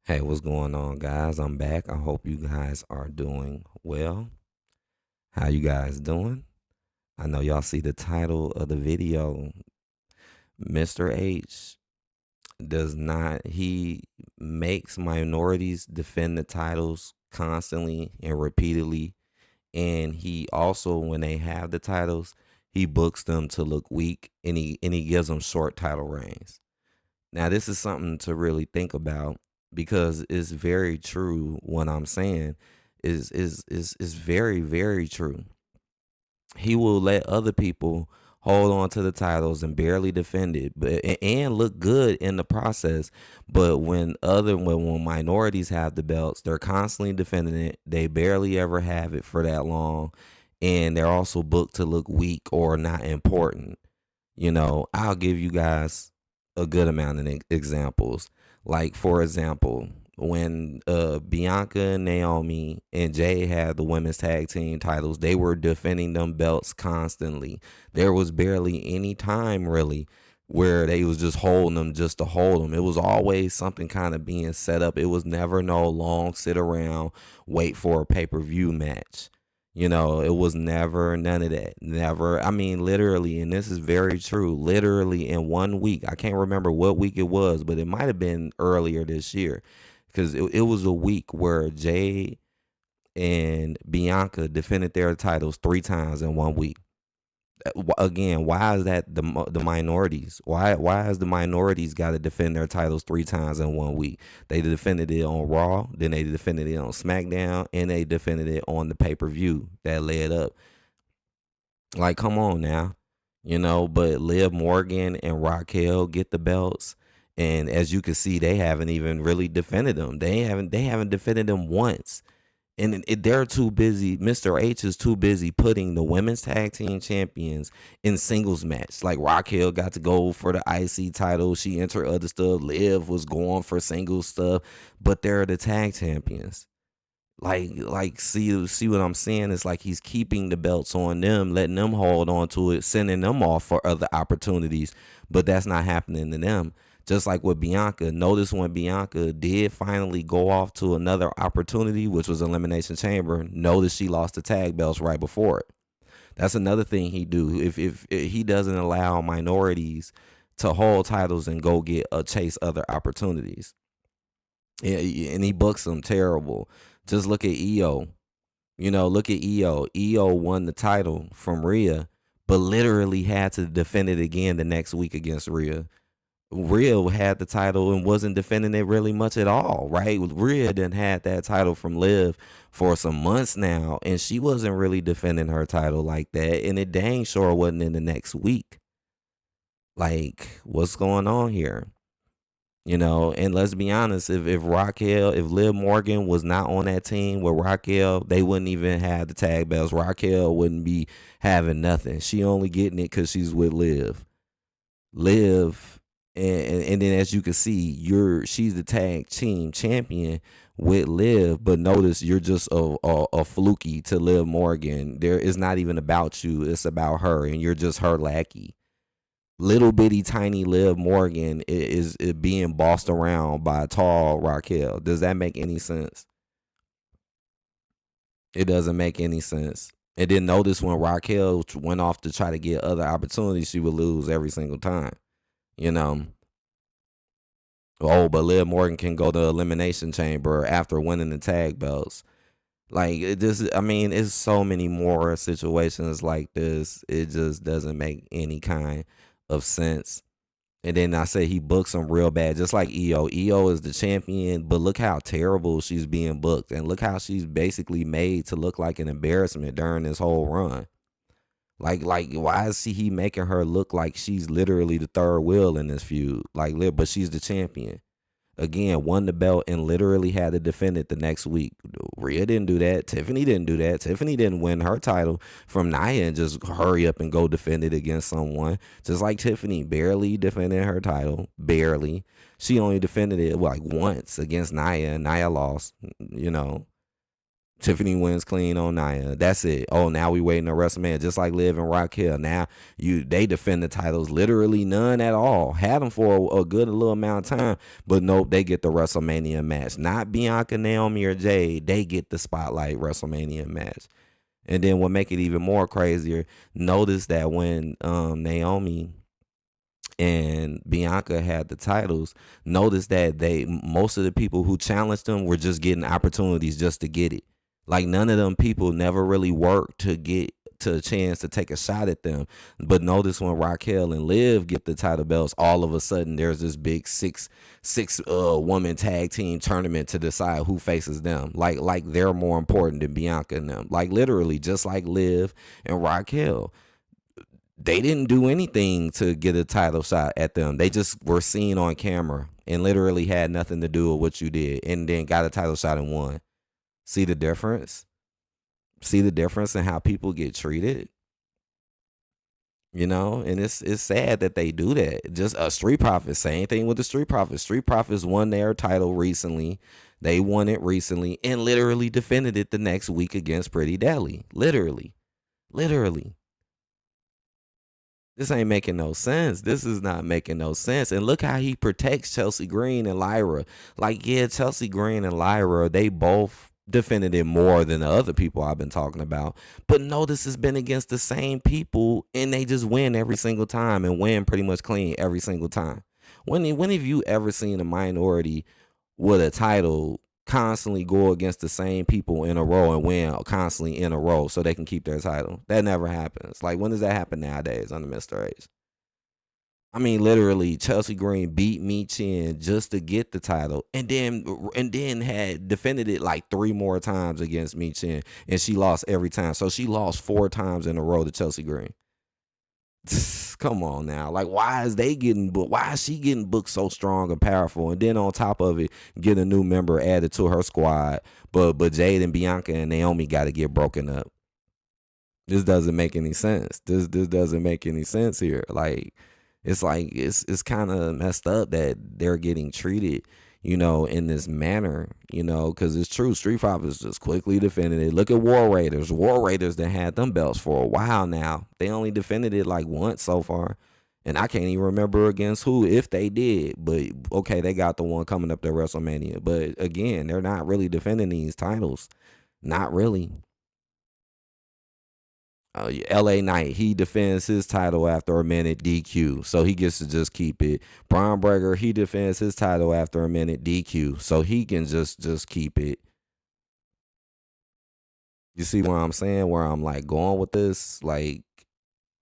Hey, what's going on, guys? I'm back. I hope you guys are doing well. How you guys doing? I know y'all see the title of the video. Mr. H does not, he makes minorities defend the titles constantly and repeatedly. And he also, when they have the titles, he books them to look weak and he gives them short title reigns. Now, this is something to really think about because it's very true. What I'm saying is very very true. He will let other people hold on to the titles and barely defend it, but and look good in the process. But when minorities have the belts, they're constantly defending it. They barely ever have it for that long, and they're also booked to look weak or not important. I'll give you guys a good amount of examples. Like, for example, when Bianca and Naomi and Jay had the women's tag team titles, they were defending them belts constantly. There was barely any time really where they was just holding them just to hold them. It was always something kind of being set up. It was never no long sit around, wait for a pay-per-view match. It was never none of that. Never. I mean, literally, and this is very true. Literally in 1 week, I can't remember what week it was, but it might have been earlier this year because it was a week where Jay and Bianca defended their titles 3 times in 1 week. Again, why is that the minorities? Why has the minorities got to defend their titles 3 times in 1 week? They defended it on Raw, then they defended it on SmackDown, and they defended it on the pay-per-view that led up. Like, come on now, But Liv Morgan and Raquel get the belts, and as you can see, they haven't even really defended them. They haven't defended them once. And they're too busy. Mr. H is too busy putting the women's tag team champions in singles match. Like, Raquel got to go for the IC title. She entered other stuff. Liv was going for singles stuff, but they're the tag champions. See what I'm saying? It's like he's keeping the belts on them, letting them hold on to it, sending them off for other opportunities, but that's not happening to them. Just like with Bianca. Notice when Bianca did finally go off to another opportunity, which was Elimination Chamber, notice she lost the tag belts right before it. That's another thing he do. If he doesn't allow minorities to hold titles and go get chase other opportunities. Yeah, and he books them terrible. Just look at EO. Look at EO. EO won the title from Rhea, but literally had to defend it again the next week against Rhea. Rhea had the title and wasn't defending it really much at all, right? Rhea didn't had that title from Liv for some months now, and she wasn't really defending her title like that, and it dang sure wasn't in the next week. Like, what's going on here? And let's be honest, if Liv Morgan was not on that team with Raquel, they wouldn't even have the tag belts. Raquel wouldn't be having nothing. She only getting it because she's with Liv, and then as you can see, she's the tag team champion with Liv, but notice you're just a fluky to Liv Morgan. There is not even about you, it's about her, and you're just her lackey. Little bitty tiny Liv Morgan is being bossed around by tall Raquel. Does that make any sense? It doesn't make any sense. And then notice when Raquel went off to try to get other opportunities, she would lose every single time. You know. Oh, but Liv Morgan can go to Elimination Chamber after winning the tag belts. Like, I mean, it's so many more situations like this. It just doesn't make any kind of sense. And then I say he books them real bad, just like EO. EO is the champion, but look how terrible she's being booked, and look how she's basically made to look like an embarrassment during this whole run. Like, why is he making her look like she's literally the third wheel in this feud? But she's the champion. Again, won the belt and literally had to defend it the next week. Rhea didn't do that. Tiffany didn't do that. Tiffany didn't win her title from Nia and just hurry up and go defend it against someone. Just like Tiffany barely defended her title. Barely. She only defended it like once against Nia, and Nia lost, you know. Tiffany wins clean on Nia. That's it. Oh, now we waiting on WrestleMania, just like Liv and Raquel. Now they defend the titles, literally none at all. Had them for a good little amount of time, but nope, they get the WrestleMania match. Not Bianca, Naomi, or Jade. They get the spotlight WrestleMania match. And then what make it even more crazier, notice that when Naomi and Bianca had the titles, notice that most of the people who challenged them were just getting opportunities just to get it. Like none of them people never really worked to get to a chance to take a shot at them. But notice when Raquel and Liv get the title belts, all of a sudden there's this big six woman tag team tournament to decide who faces them. Like they're more important than Bianca and them. Like literally, just like Liv and Raquel. They didn't do anything to get a title shot at them. They just were seen on camera and literally had nothing to do with what you did, and then got a title shot and won. See the difference? See the difference in how people get treated? You know, and it's sad that they do that. Just a Street Profits, same thing with the Street Profits. Street Profits won their title recently. They won it recently and literally defended it the next week against Pretty Deadly. Literally. This ain't making no sense. This is not making no sense. And look how he protects Chelsea Green and Lyra. Like, yeah, Chelsea Green and Lyra, they both defended it more than the other people I've been talking about. But notice it's been against the same people, and they just win every single time and win pretty much clean every single time. When have you ever seen a minority with a title constantly go against the same people in a row and win constantly in a row so they can keep their title? That never happens. Like, when does that happen nowadays under Mr. H? I mean, literally, Chelsea Green beat Mi Chin just to get the title, and then had defended it like 3 more times against Mi Chin, and she lost every time. So she lost 4 times in a row to Chelsea Green. Come on now. Like, why is they getting booked? Why is she getting booked so strong and powerful? And then on top of it, get a new member added to her squad. But Jade and Bianca and Naomi got to get broken up. This doesn't make any sense. This doesn't make any sense here. Like it's kind of messed up that they're getting treated, you know, in this manner, you know, because it's true. Street Profits just quickly defended it. Look at War Raiders. War Raiders that had them belts for a while now. They only defended it like once so far. And I can't even remember against who, if they did. But, okay, they got the one coming up to WrestleMania. But, again, they're not really defending these titles. Not really. LA Knight, he defends his title after a minute, DQ, so he gets to just keep it. Braun Breaker, he defends his title after a minute, DQ, so he can just keep it. You see what I'm saying? Where I'm like going with this, like,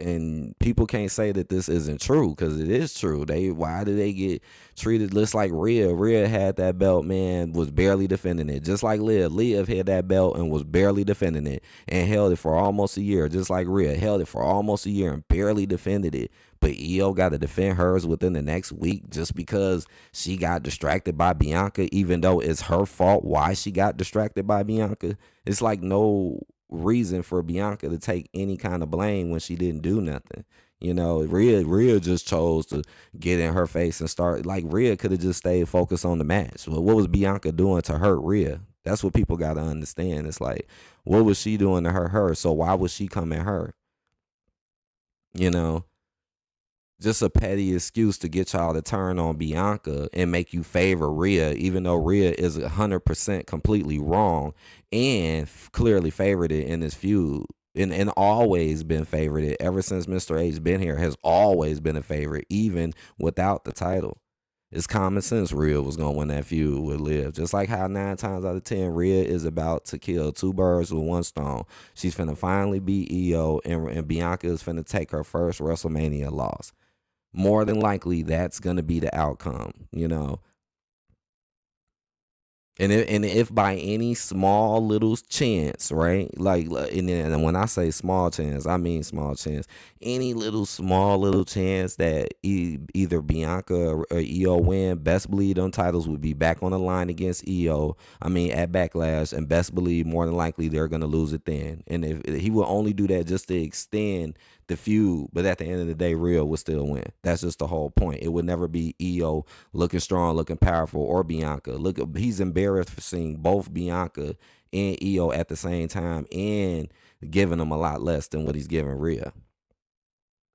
and people can't say that this isn't true because it is true. Why do they get treated just like Rhea? Rhea had that belt, man, was barely defending it. Just like Liv. Liv had that belt and was barely defending it and held it for almost a year. Just like Rhea held it for almost a year and barely defended it. But Io got to defend hers within the next week just because she got distracted by Bianca, even though it's her fault why she got distracted by Bianca. It's like no reason for Bianca to take any kind of blame when she didn't do nothing. You know, Rhea just chose to get in her face and start. Like, Rhea could have just stayed focused on the match. Well, what was Bianca doing to hurt Rhea? That's what people got to understand. It's like, what was she doing to hurt her? So why would she come at her? You know, just a petty excuse to get y'all to turn on Bianca and make you favor Rhea, even though Rhea is 100% completely wrong and clearly favored it in this feud. And always been favored ever since Mr. H been here, has always been a favorite, even without the title. It's common sense Rhea was going to win that feud with Liv. Just like how 9 times out of 10, Rhea is about to kill 2 birds with 1 stone. She's finna finally beat Io, and Bianca is finna take her first WrestleMania loss. More than likely, that's going to be the outcome, you know. And if by any small little chance, right? And when I say small chance, I mean small chance. Any small little chance that either Bianca or Io win, best believe them titles would be back on the line against Io. I mean, at Backlash, and best believe more than likely they're gonna lose it then. And if he will only do that just to extend the feud, but at the end of the day, Rhea would still win. That's just the whole point. It would never be Io looking strong, looking powerful, or Bianca. Look, he's embarrassed for seeing both Bianca and Io at the same time and giving them a lot less than what he's giving Rhea.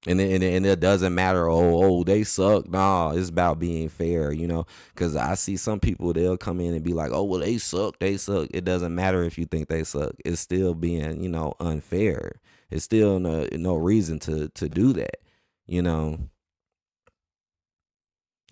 And it doesn't matter. Oh, they suck. Nah, it's about being fair, Because I see some people, they'll come in and be like, oh, well, they suck. They suck. It doesn't matter if you think they suck. It's still being, unfair. It's still no reason to do that, you know.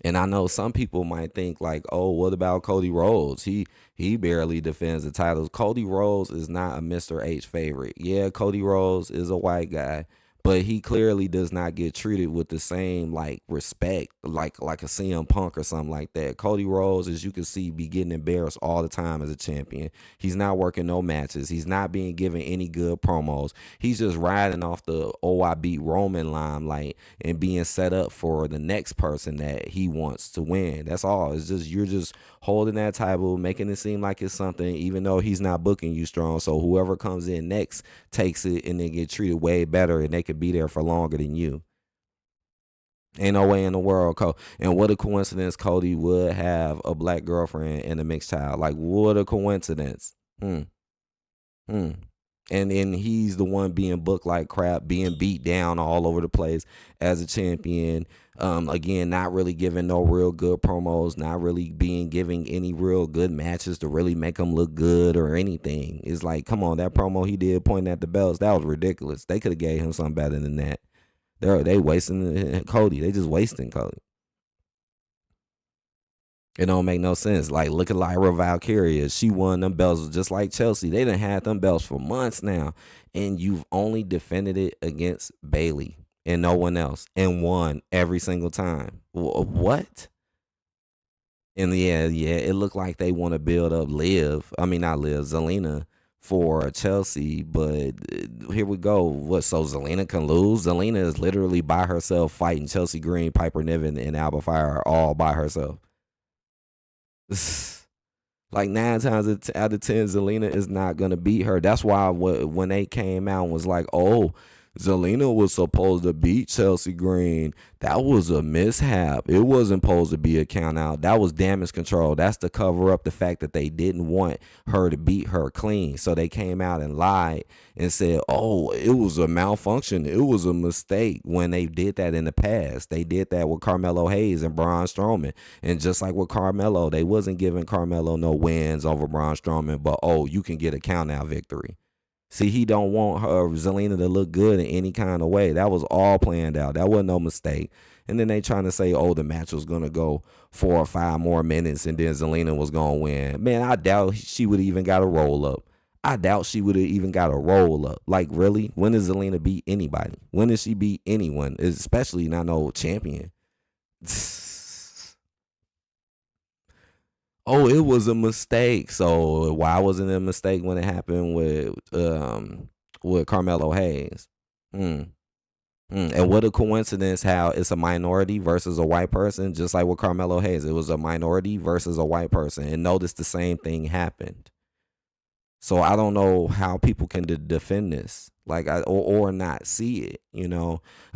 And I know some people might think like, oh, what about Cody Rhodes? He barely defends the titles. Cody Rhodes is not a Mr. H favorite. Yeah, Cody Rhodes is a white guy, but he clearly does not get treated with the same like respect like a CM Punk or something like that. Cody Rhodes, as you can see, be getting embarrassed all the time as a champion. He's not working no matches. He's not being given any good promos. He's just riding off the I beat Roman limelight and being set up for the next person that he wants to win. That's all. It's just you're just holding that title, making it seem like it's something, even though he's not booking you strong. So whoever comes in next takes it and then get treated way better, and they could be there for longer than you. Ain't no way in the world, and what a coincidence Cody would have a black girlfriend and a mixed child. Like, what a coincidence. Hmm. Hmm. And he's the one being booked like crap, being beat down all over the place as a champion. Again, not really giving no real good promos, not really being giving any real good matches to really make him look good or anything. It's like, come on, that promo he did pointing at the belts, that was ridiculous. They could have gave him something better than that. They wasting Cody. They just wasting Cody. It don't make no sense. Like, look at Lyra Valkyria. She won them belts just like Chelsea. They done had them belts for months now. And you've only defended it against Bayley and no one else and won every single time. What? And yeah, it looked like they want to build up not Liv, Zelina for Chelsea. But here we go. What, so Zelina can lose? Zelina is literally by herself fighting Chelsea Green, Piper Niven, and Alba Fire all by herself. Like 9 times out of 10, Zelina is not gonna beat her. That's why when they came out and was like, oh, Zelina was supposed to beat Chelsea Green, that was a mishap. It wasn't supposed to be a count out. That was damage control. That's to cover up the fact that they didn't want her to beat her clean. So they came out and lied and said, oh, it was a malfunction. It was a mistake when they did that in the past. They did that with Carmelo Hayes and Braun Strowman. And just like with Carmelo, they wasn't giving Carmelo no wins over Braun Strowman, but, oh, you can get a count out victory. See, he don't want her Zelina to look good in any kind of way. That was all planned out. That wasn't no mistake. And then they trying to say, oh, the match was going to go 4 or 5 more minutes and then Zelina was going to win. Man, I doubt she would even got a roll up. I doubt she would have even got a roll up. Like, really? When does Zelina beat anybody? When does she beat anyone? Especially not no champion. Oh, it was a mistake. So why wasn't it a mistake when it happened with Carmelo Hayes? Hmm. And what a coincidence how it's a minority versus a white person, just like with Carmelo Hayes. It was a minority versus a white person. And notice the same thing happened. So I don't know how people can defend this, like or not see it.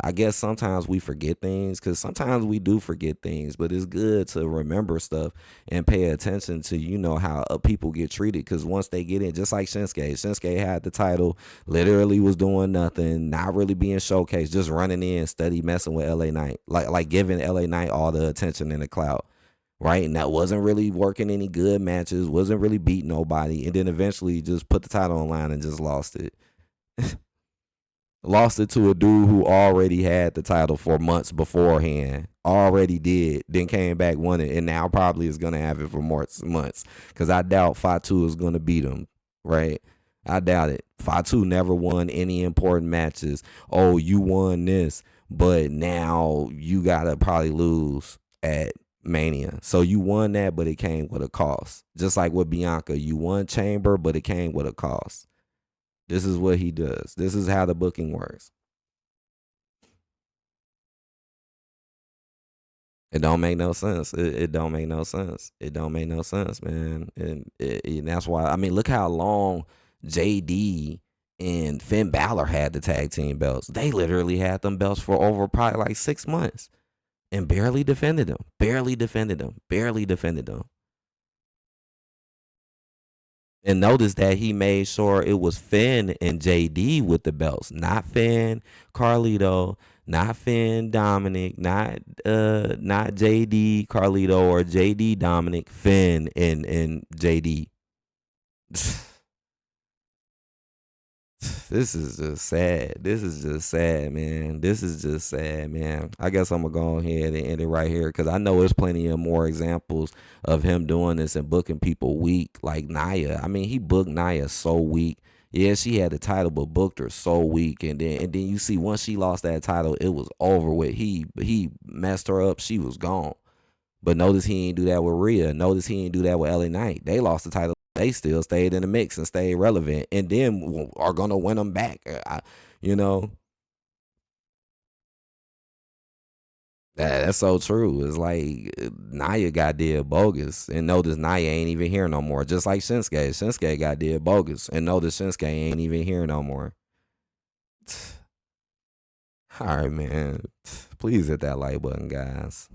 I guess sometimes we forget things because sometimes we do forget things, but it's good to remember stuff and pay attention to how people get treated. Because once they get in, just like Shinsuke had the title, literally was doing nothing, not really being showcased, just running in, steady messing with LA Knight, like giving LA Knight all the attention and the clout. Right, and that wasn't really working any good matches, wasn't really beating nobody, and then eventually just put the title online and just lost it. Lost it to a dude who already had the title for months beforehand, already did, then came back, won it, and now probably is going to have it for more months, because I doubt Fatu is going to beat him, right? I doubt it. Fatu never won any important matches. Oh, you won this, but now you got to probably lose at Mania. So you won that, but it came with a cost. Just like with Bianca, you won Chamber, but it came with a cost. This is what he does. This is how the booking works. It don't make no sense. It don't make no sense. It don't make no sense, man. And that's why, I mean, look how long JD and Finn Balor had the tag team belts. They literally had them belts for over probably like 6 months and barely defended them. Barely defended them. Barely defended them. And notice that he made sure it was Finn and JD with the belts, not Finn Carlito, not Finn Dominic, not JD Carlito or JD Dominic, Finn and JD. This is just sad. This is just sad, man. This is just sad, man. I guess I'm gonna go ahead and end it right here because I know there's plenty of more examples of him doing this and booking people weak, like Nia. I mean, he booked Nia so weak. Yeah, she had the title, but booked her so weak, and then you see once she lost that title, it was over with. He messed her up. She was gone. But notice he ain't do that with Rhea. Notice he ain't do that with LA Knight. They lost the title. They still stayed in the mix and stayed relevant, and then are gonna win them back. You know that's so true. It's like Naya got did bogus, and notice Naya ain't even here no more. Just like Shinsuke, Shinsuke got did bogus, and notice Shinsuke ain't even here no more. All right, man. Please hit that like button, guys.